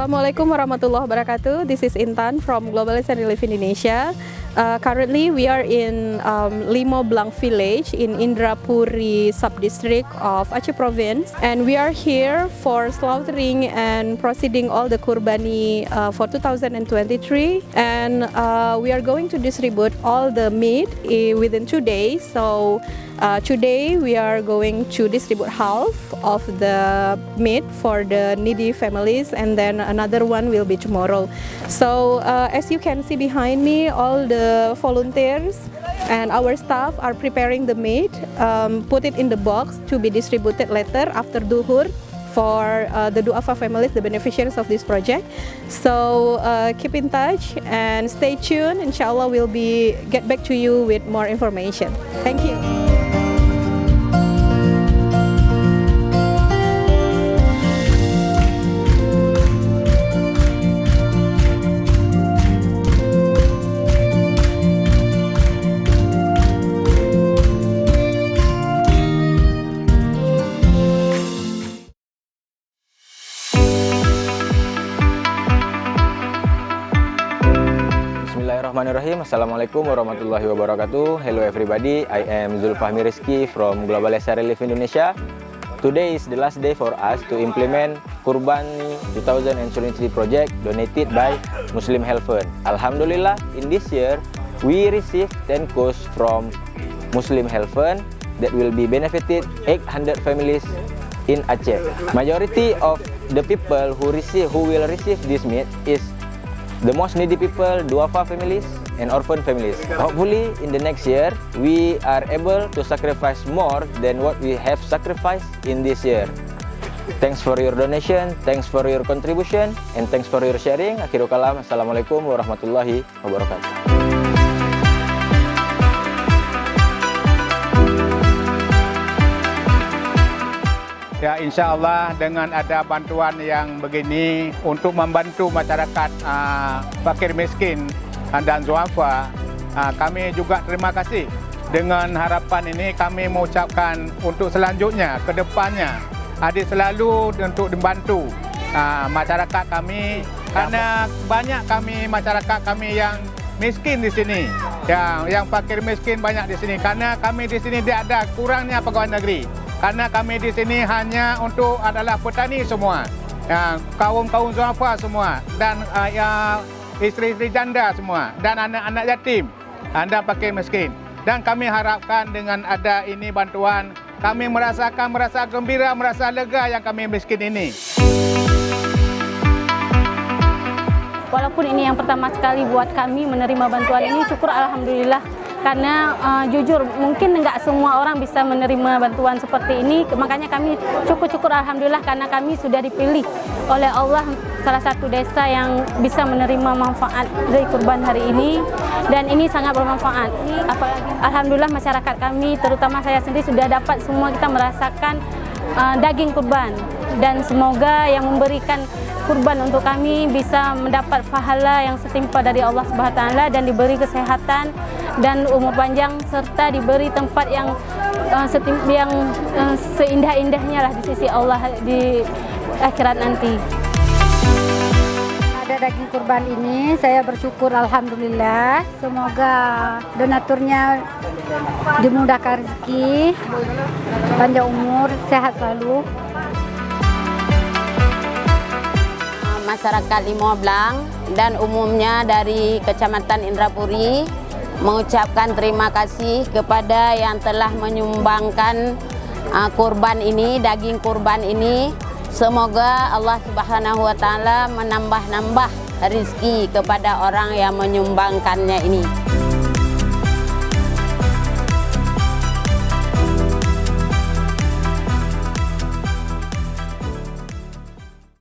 Assalamualaikum warahmatullahi wabarakatuh. This is Intan from Globalis and Relief Indonesia. Currently, we are in Limo Blanc village in Indrapuri sub-district of Aceh province, and we are here for slaughtering and proceeding all the kurbani for 2023. And we are going to distribute all the meat within 2 days. So today we are going to distribute half of the meat for the needy families, and then another one will be tomorrow. So as you can see behind me, all the volunteers and our staff are preparing the meat, put it in the box to be distributed later after duhur for the Duafa families, the beneficiaries of this project. So keep in touch and stay tuned. Inshallah, we'll get back to you with more information. Thank you. Bismillahirrahmanirrahim. Assalamualaikum warahmatullahi wabarakatuh. Hello everybody, I am Zulfahmi Rizky from Globalis and Relief Indonesia. Today is the last day for us to implement Kurbani 2023 project donated by Muslim Health Fund. Alhamdulillah, in this year we received 10 cows from Muslim Health Fund that will be benefited 800 families in Aceh. Majority of the people who will receive this meat is the most needy people, Duafa families and orphan families. Hopefully in the next year we are able to sacrifice more than what we have sacrificed in this year. Thanks for your donation, thanks for your contribution, and thanks for your sharing. Akhirul kalam, Assalamualaikum warahmatullahi wabarakatuh. Ya, insya Allah dengan ada bantuan yang begini untuk membantu masyarakat fakir miskin dan duafa, kami juga terima kasih. Dengan harapan ini kami mengucapkan untuk selanjutnya, ke depannya, adik selalu untuk membantu masyarakat kami, karena banyak masyarakat kami yang miskin di sini, yang fakir miskin banyak di sini, karena kami di sini tidak ada kurangnya pegawai negeri. Karena kami di sini hanya adalah petani semua, kaum-kaum duafa semua, dan istri-istri janda semua, dan anak-anak yatim, dan fakir miskin. Dan kami harapkan dengan ada ini bantuan, kami merasa gembira, merasa lega yang kami miskin ini. Walaupun ini yang pertama sekali buat kami menerima bantuan ini, syukur alhamdulillah. Karena jujur mungkin nggak semua orang bisa menerima bantuan seperti ini, makanya kami syukur alhamdulillah karena kami sudah dipilih oleh Allah salah satu desa yang bisa menerima manfaat dari kurban hari ini, dan ini sangat bermanfaat. Apalagi alhamdulillah masyarakat kami, terutama saya sendiri, sudah dapat semua kita merasakan daging kurban, dan semoga yang memberikan kurban untuk kami bisa mendapat pahala yang setimpal dari Allah Subhanahu wa taala, dan diberi kesehatan dan umur panjang, serta diberi tempat yang seindah-indahnya lah di sisi Allah di akhirat nanti. Ada daging kurban ini, saya bersyukur alhamdulillah. Semoga donaturnya dimudahkan rezeki, panjang umur, sehat selalu. Masyarakat Limo Blanc dan umumnya dari Kecamatan Indrapuri mengucapkan terima kasih kepada yang telah menyumbangkan kurban ini, daging kurban ini. Semoga Allah Subhanahu wa taala menambah-nambah rezeki kepada orang yang menyumbangkannya ini.